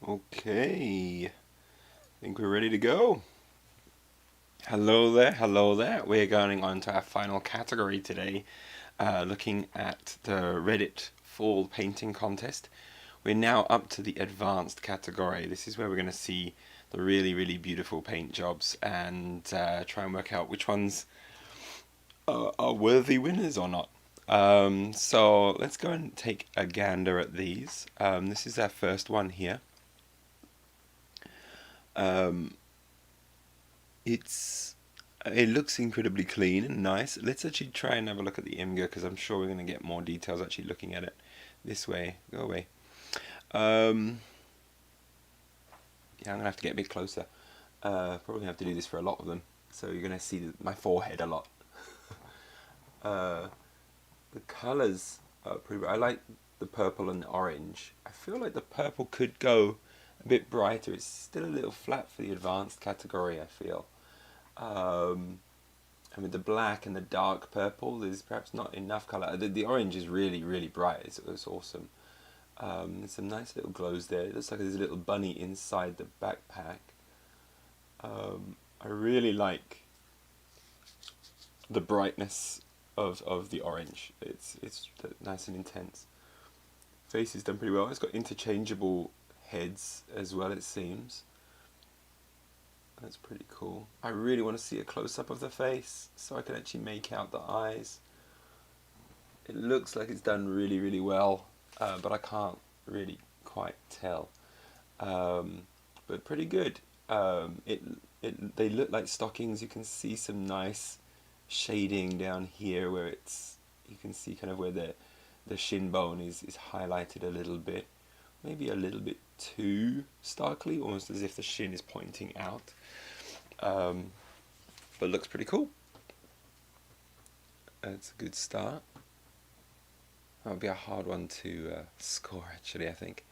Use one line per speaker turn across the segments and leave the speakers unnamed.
Okay, I think we're ready to go. Hello there, hello there. We're going on to our final category today, looking at the Reddit Fall Painting Contest. We're now up to the advanced category. This is where we're going to see the really, really beautiful paint jobs and try and work out which ones are worthy winners or not. So let's go and take a gander at these. This is our first one here. Um, it looks incredibly clean and nice. Let's actually try and have a look at the Imgur because I'm sure we're going to get more details actually looking at it this way. Go away. Um, yeah, I'm going to have to get a bit closer. Probably have to do this for a lot of them. So you're going to see my forehead a lot. Uh, the colours are pretty. I like the purple and the orange. I feel like the purple could go a bit brighter. It's still a little flat for the advanced category, I feel. Um, and with the black and the dark purple, there's perhaps not enough colour. The orange is really, really bright. It's awesome. There's some nice little glows there. It looks like there's a little bunny inside the backpack. I really like the brightness of the orange. It's nice and intense. Face is done pretty well. It's got interchangeable heads as well, it seems. That's pretty cool. I really want to see a close-up of the face so I can actually make out the eyes. It looks like it's done really, really well, but I can't really quite tell. But pretty good. They look like stockings. You can see some nice shading down here where you can see kind of where the shin bone is highlighted a little bit. Maybe a little bit too starkly, almost as if the shin is pointing out. But looks pretty cool. That's a good start. That'll be a hard one to score, actually, I think.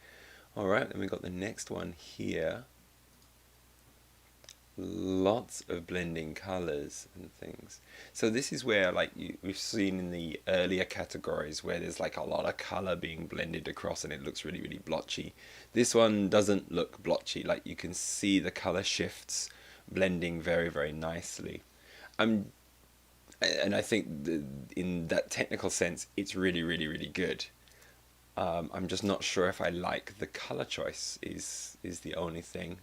Alright, then we got the next one here. Lots of blending colours and things. So this is where, like, we've seen in the earlier categories where there's like a lot of colour being blended across and it looks really, really blotchy. This one doesn't look blotchy. Like, you can see the colour shifts blending very, very nicely. And I think in that technical sense, it's really, really, really good. I'm just not sure if I like the color choice. Is the only thing.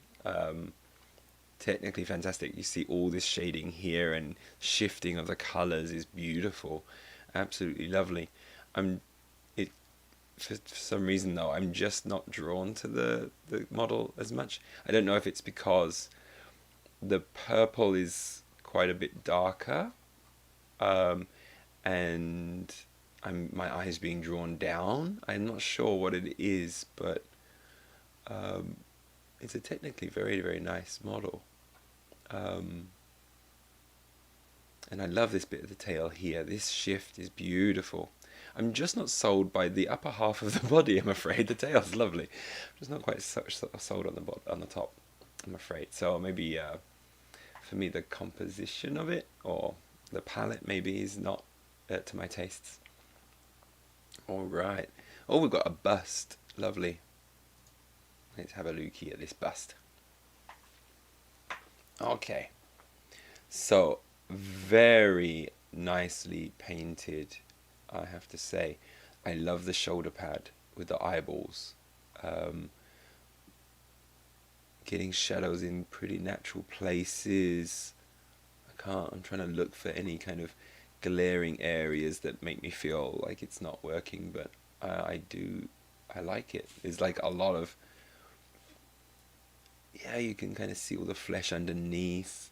Technically fantastic. You see all this shading here and shifting of the colors is beautiful, absolutely lovely. I'm it for some reason though. I'm just not drawn to the model as much. I don't know if it's because the purple is quite a bit darker, and my eyes being drawn down. I'm not sure what it is, but it's a technically very, very nice model. Um, and I love this bit of the tail here. This shift is beautiful. I'm just not sold by the upper half of the body, I'm afraid. The tail's lovely. I'm just not quite sold on the top, I'm afraid. So maybe for me the composition of it or the palette maybe is not to my tastes. All right. Oh, we've got a bust. Lovely. Let's have a look here at this bust. Okay. So, very nicely painted, I have to say. I love the shoulder pad with the eyeballs. Um, Getting shadows in pretty natural places. I'm trying to look for any kind of glaring areas that make me feel like it's not working, but I like it. There's like a lot of, yeah, you can kind of see all the flesh underneath.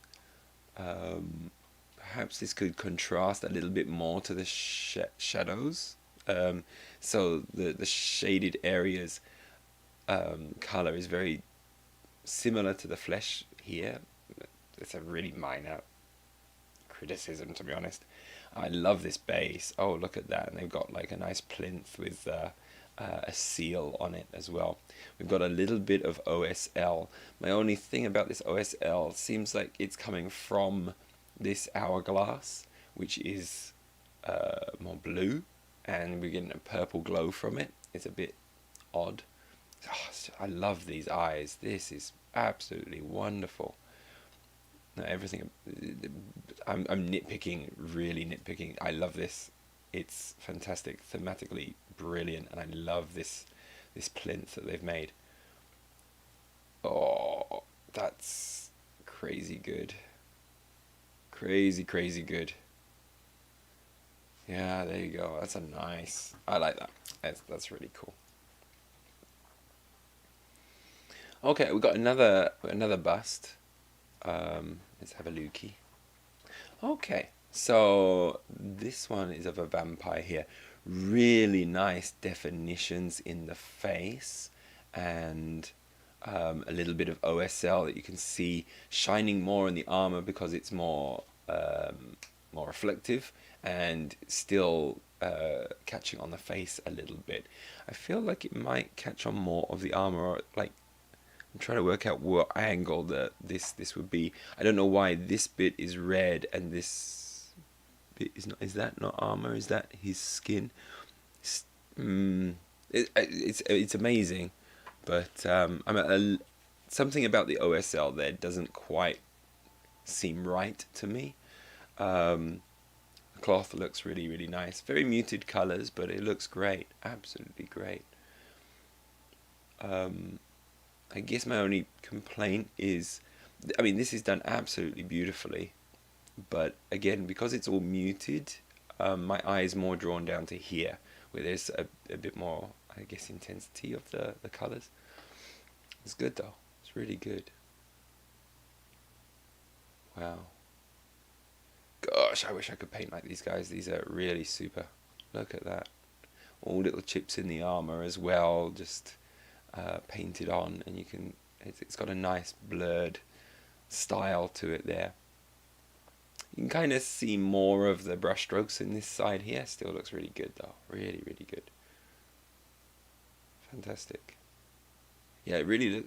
Perhaps this could contrast a little bit more to the shadows. So the shaded areas color is very similar to the flesh here. It's a really minor criticism, to be honest. I love this base. Oh, look at that. And they've got like a nice plinth with a seal on it as well. We've got a little bit of OSL. My only thing about this OSL seems like it's coming from this hourglass, which is more blue, and we're getting a purple glow from it. It's a bit odd. I love these eyes. This is absolutely wonderful. No, everything. I'm nitpicking, really nitpicking. I love this. It's fantastic, thematically brilliant, and I love this plinth that they've made. Oh, that's crazy good. Crazy, crazy good. Yeah, there you go. That's a nice. I like that. That's really cool. Okay, we got another bust. Let's have a lookie. Okay, so this one is of a vampire here. Really nice definitions in the face, and a little bit of OSL that you can see shining more in the armor because it's more reflective, and still catching on the face a little bit. I feel like it might catch on more of the armor, or like I'm trying to work out what angle that this would be. I don't know why this bit is red and this bit is not. Is that not armor? Is that his skin? It's amazing, but something about the OSL there doesn't quite seem right to me. The cloth looks really, really nice. Very muted colors, but it looks great. Absolutely great. I guess my only complaint is, I mean, this is done absolutely beautifully, but again, because it's all muted, my eye is more drawn down to here, where there's a bit more, I guess, intensity of the colors. It's good though. It's really good. Wow. Gosh, I wish I could paint like these guys. These are really super. Look at that. All little chips in the armor as well, just painted on, and you can. It's got a nice blurred style to it there. You can kind of see more of the brushstrokes in this side here. Still looks really good though. Really, really good. Fantastic. Yeah, it really.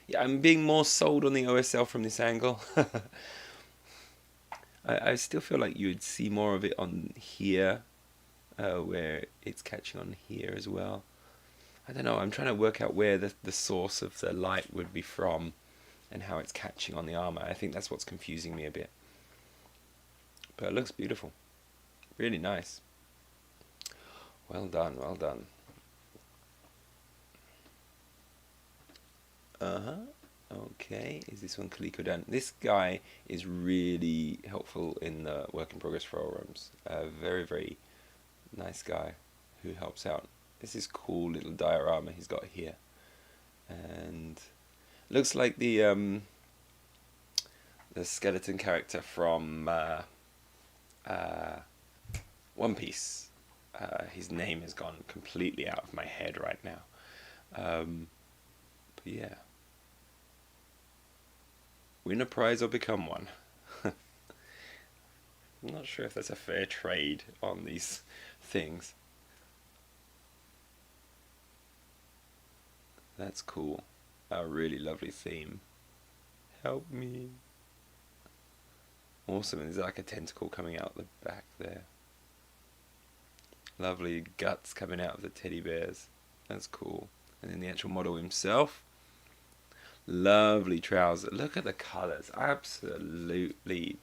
Yeah, I'm being more sold on the OSL from this angle. I still feel like you would see more of it on here, where it's catching on here as well. I don't know, I'm trying to work out where the source of the light would be from and how it's catching on the armor. I think that's what's confusing me a bit. But it looks beautiful. Really nice. Well done, well done. Okay, is this one Kalikodan? This guy is really helpful in the work in progress forums. Very, very nice guy who helps out. This is cool little diorama he's got here, and looks like the skeleton character from One Piece. His name has gone completely out of my head right now. But yeah, win a prize or become one. I'm not sure if that's a fair trade on these things. That's cool. A really lovely theme. Help me. Awesome. There's like a tentacle coming out the back there. Lovely guts coming out of the teddy bears. That's cool. And then the actual model himself. Lovely trousers. Look at the colours. Absolutely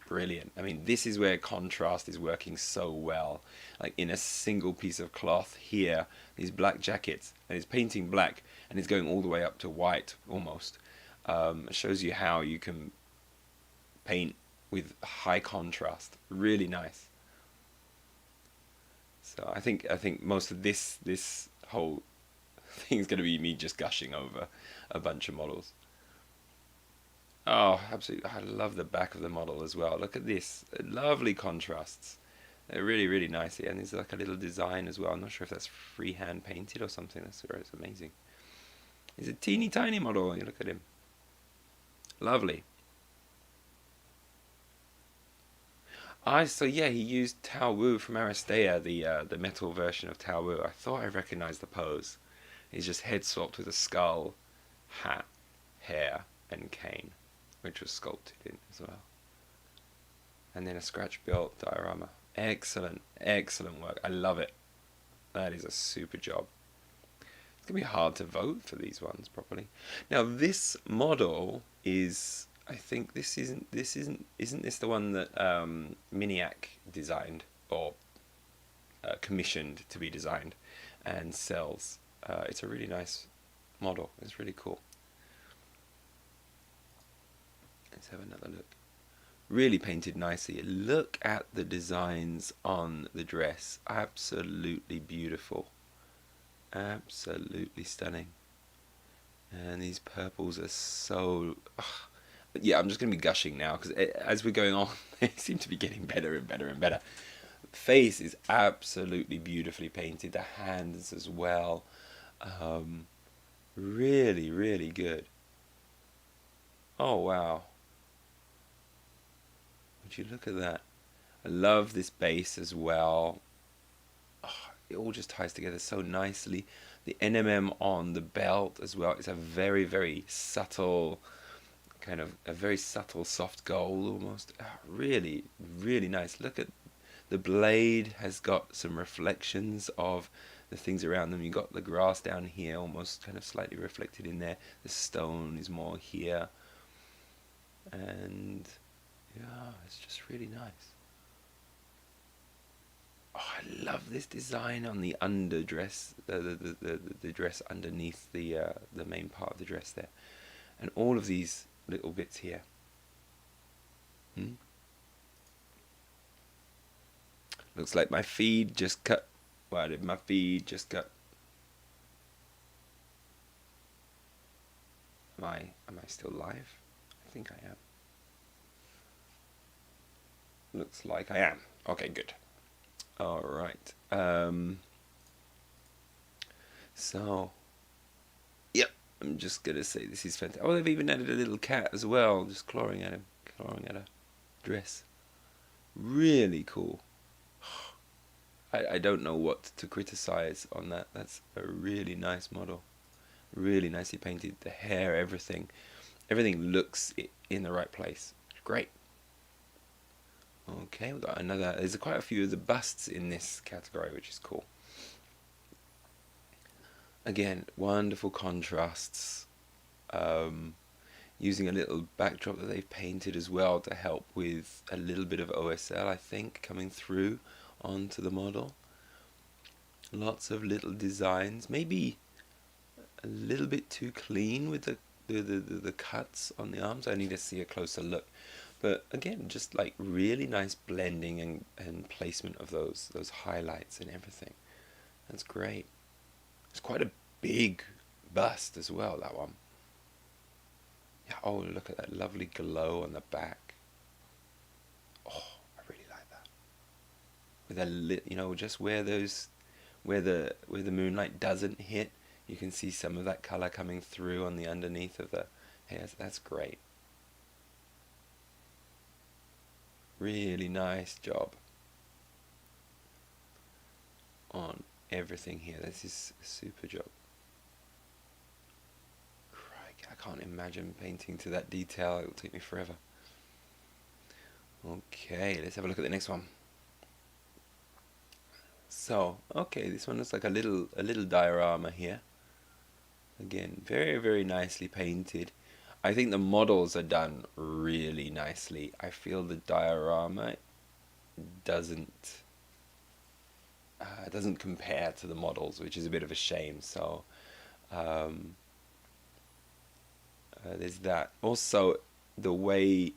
brilliant. I mean, this is where contrast is working so well. Like in a single piece of cloth here, these black jackets, and it's painting black, and it's going all the way up to white almost. It shows you how you can paint with high contrast. Really nice. So I think most of this whole thing's going to be me just gushing over a bunch of models. Oh, absolutely. I love the back of the model as well. Look at this. Lovely contrasts. They're really, really nice here. And there's like a little design as well. I'm not sure if that's freehand painted or something. That's amazing. He's a teeny tiny model. You look at him. Lovely. So yeah, he used Tao Wu from Aristea, the metal version of Tao Wu. I thought I recognized the pose. He's just head swapped with a skull, hat, hair, and cane, which was sculpted in as well. And then a scratch built diorama. Excellent, excellent work. I love it. That is a super job. It's gonna be hard to vote for these ones properly. Now this model is, I think isn't this the one that Miniac designed or commissioned to be designed and sells? It's a really nice model. It's really cool. Let's have another look. Really painted nicely. Look at the designs on the dress. Absolutely beautiful. Absolutely stunning. And these purples are so... yeah, I'm just going to be gushing now because as we're going on, they seem to be getting better and better and better. The face is absolutely beautifully painted. The hands as well. Really, really good. Oh, wow. Would you look at that? I love this base as well. Oh, it all just ties together so nicely. The NMM on the belt as well. It's a very, very subtle, kind of a very subtle soft gold almost. Really, really nice. Look at the blade has got some reflections of the things around them. You got the grass down here, almost kind of slightly reflected in there. The stone is more here, and yeah, it's just really nice. Oh, I love this design on the underdress, the dress underneath the main part of the dress there, and all of these little bits here. Looks like my feed just cut. Why did my feed just cut? Am I still live? I think I am. Looks like I am. Okay, good. All right. So, yep. I'm just gonna say this is fantastic. Oh, they've even added a little cat as well, just clawing at him, clawing at a dress. Really cool. I don't know what to criticize on that. That's a really nice model. Really nicely painted. The hair, everything looks in the right place. Great. Okay, we've got another. There's quite a few of the busts in this category, which is cool. Again, wonderful contrasts. Using a little backdrop that they've painted as well to help with a little bit of OSL, I think, coming through onto the model. Lots of little designs. Maybe a little bit too clean with the cuts on the arms. I need to see a closer look. But again, just like really nice blending and placement of those highlights and everything. That's great. It's quite a big bust as well, that one. Yeah, oh, look at that lovely glow on the back. Oh, I really like that. With a just where the moonlight doesn't hit, you can see some of that color coming through on the underneath of the hair. That's great. Really nice job on everything here. This is a super job. Crikey, I can't imagine painting to that detail. It will take me forever. Okay, let's have a look at the next one. So, okay, this one looks like a little diorama here. Again, very, very nicely painted. I think the models are done really nicely. I feel the diorama doesn't compare to the models, which is a bit of a shame. So there's that. Also, the way,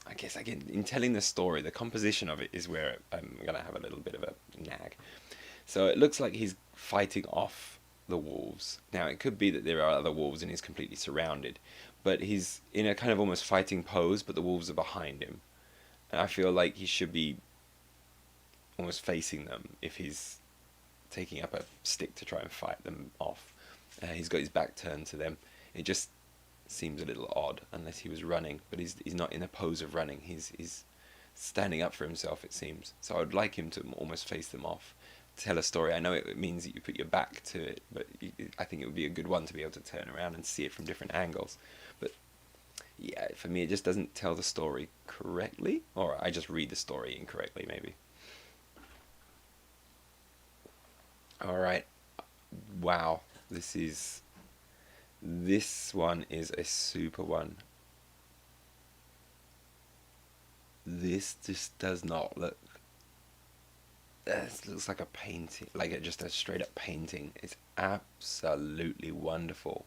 I guess again, in telling the story, the composition of it is where I'm gonna have a little bit of a nag. So it looks like he's fighting off the wolves. Now it could be that there are other wolves and he's completely surrounded, but he's in a kind of almost fighting pose, but the wolves are behind him. And I feel like he should be almost facing them if he's taking up a stick to try and fight them off. He's got his back turned to them. It just seems a little odd unless he was running, but he's not in a pose of running. He's standing up for himself, it seems. So I would like him to almost face them off, tell a story. I know it means that you put your back to it, but I think it would be a good one to be able to turn around and see it from different angles. But yeah, for me it just doesn't tell the story correctly, or I just read the story incorrectly maybe. Alright, wow, this one is a super one. This just does not look. This looks like a painting, like just a straight up painting. It's absolutely wonderful.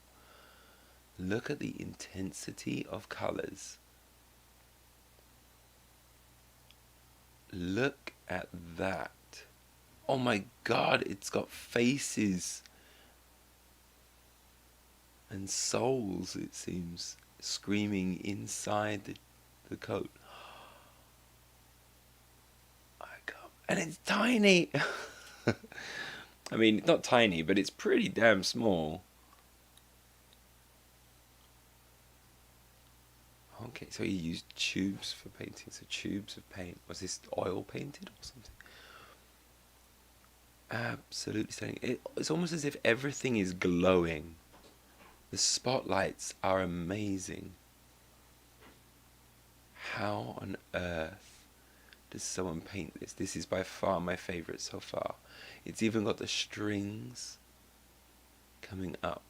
Look at the intensity of colors. Look at that. Oh my god, it's got faces and souls, it seems, screaming inside the coat. And it's tiny. I mean, not tiny, but it's pretty damn small. Okay, so he used tubes for painting. So tubes of paint. Was this oil painted or something? Absolutely stunning. It's almost as if everything is glowing. The spotlights are amazing. How on earth does someone paint this? This is by far my favorite so far. It's even got the strings coming up.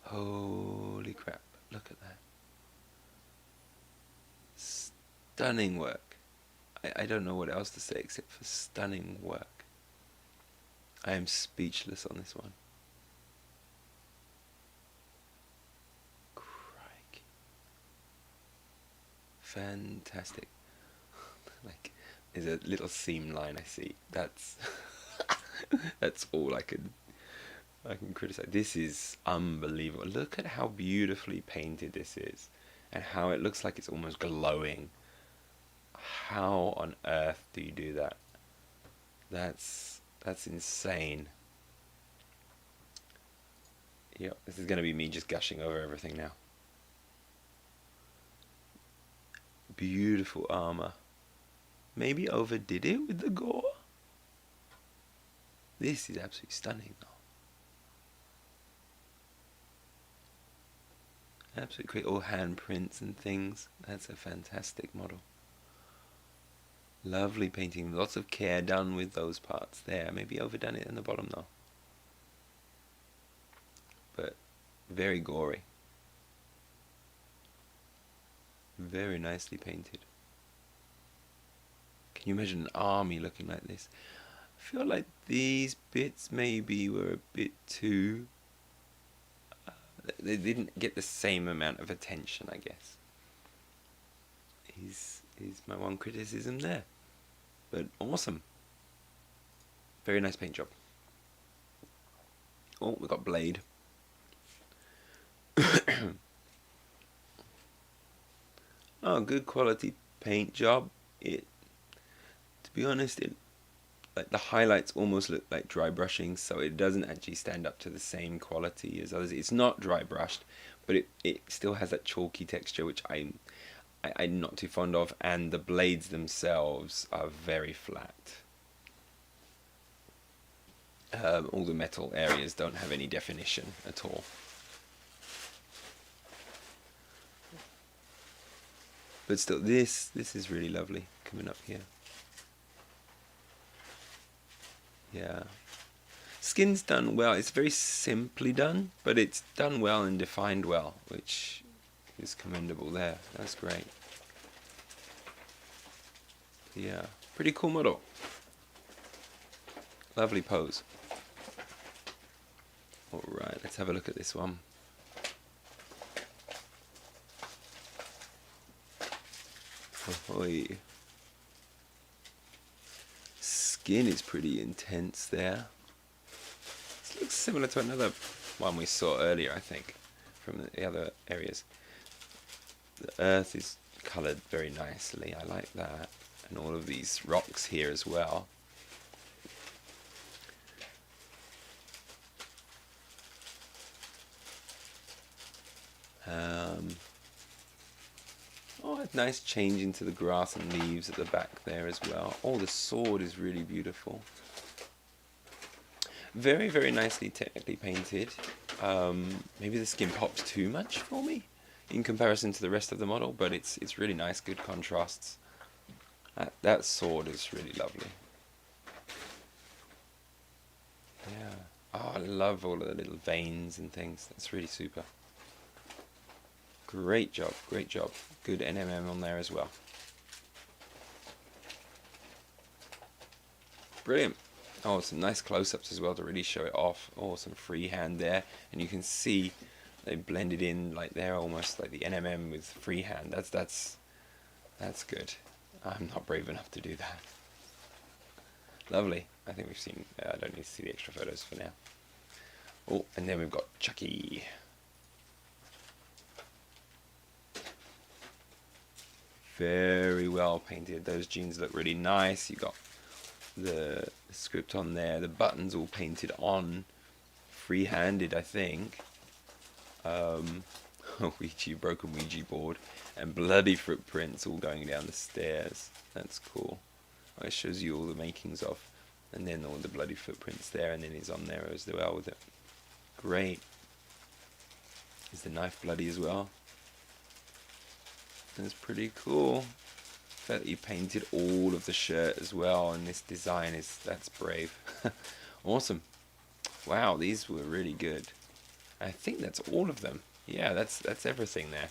Holy crap, look at that. Stunning work. I don't know what else to say except for stunning work. I am speechless on this one. Crikey. Fantastic. Like, there's a little seam line I see. That's that's all I can criticize. This is unbelievable. Look at how beautifully painted this is, and how it looks like it's almost glowing. How on earth do you do that? That's insane. Yep, this is going to be me just gushing over everything now. Beautiful armor. Maybe overdid it with the gore? This is absolutely stunning though. Absolutely great. All handprints and things. That's a fantastic model. Lovely painting. Lots of care done with those parts there. Maybe overdone it in the bottom though. But very gory. Very nicely painted. Can you imagine an army looking like this? I feel like these bits maybe were a bit too... they didn't get the same amount of attention, I guess. Is my one criticism there. But awesome. Very nice paint job. Oh, we got blade. Oh, good quality paint job. To be honest, like the highlights almost look like dry brushing, so it doesn't actually stand up to the same quality as others. It's not dry brushed, but it still has that chalky texture, which I'm not too fond of, and the blades themselves are very flat. All the metal areas don't have any definition at all. But still, this is really lovely coming up here. Yeah. Skin's done well. It's very simply done, but it's done well and defined well, which is commendable there. That's great. Yeah. Pretty cool model. Lovely pose. Alright, let's have a look at this one. Ahoy. Skin is pretty intense there. This looks similar to another one we saw earlier, I think, from the other areas. The earth is coloured very nicely. I like that. And all of these rocks here as well. Oh, a nice change into the grass and leaves at the back there as well. Oh, the sword is really beautiful. Very, very nicely technically painted. Maybe the skin pops too much for me in comparison to the rest of the model, but it's really nice, good contrasts. That sword is really lovely. Yeah. Oh, I love all of the little veins and things. That's really super. Great job, great job. Good NMM on there as well. Brilliant. Oh, some nice close-ups as well to really show it off. Oh, some freehand there. And you can see they blended in like they're almost like the NMM with freehand. That's good. I'm not brave enough to do that. Lovely. I think we've seen, I don't need to see the extra photos for now. Oh, and then we've got Chucky. Very well painted. Those jeans look really nice. You got the script on there. The buttons all painted on, free-handed, I think. Broken Ouija board, and bloody footprints all going down the stairs. That's cool. It shows you all the makings of, and then all the bloody footprints there, and then he's on there as well with it. Great. Is the knife bloody as well? That's pretty cool. The fact that you painted all of the shirt as well, and this design that's brave. Awesome. Wow, these were really good. I think that's all of them. Yeah, that's everything there.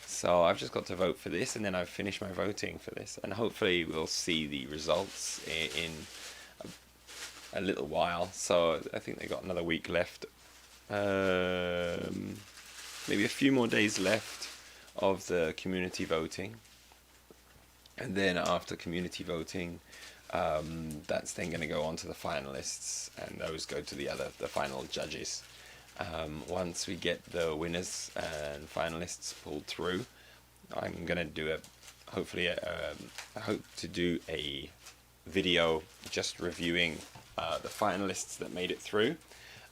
So I've just got to vote for this, and then I've finished my voting for this, and hopefully we'll see the results in a little while. So I think they got another week left, maybe a few more days left of the community voting, and then after community voting, that's then going to go on to the finalists, and those go to the final judges. Once we get the winners and finalists pulled through, I'm gonna do I hope to do a video just reviewing the finalists that made it through,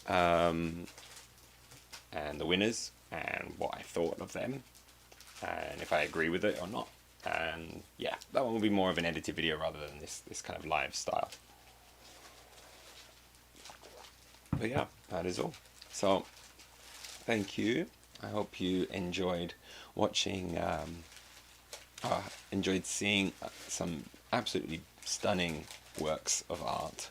and the winners, and what I thought of them, and if I agree with it or not. And yeah, that one will be more of an edited video rather than this kind of live style. But yeah, that is all. So, thank you. I hope you enjoyed watching, enjoyed seeing some absolutely stunning works of art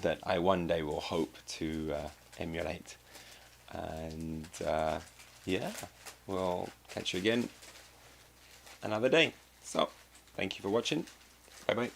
that I one day will hope to emulate. And yeah, we'll catch you again another day. So, thank you for watching. Bye bye.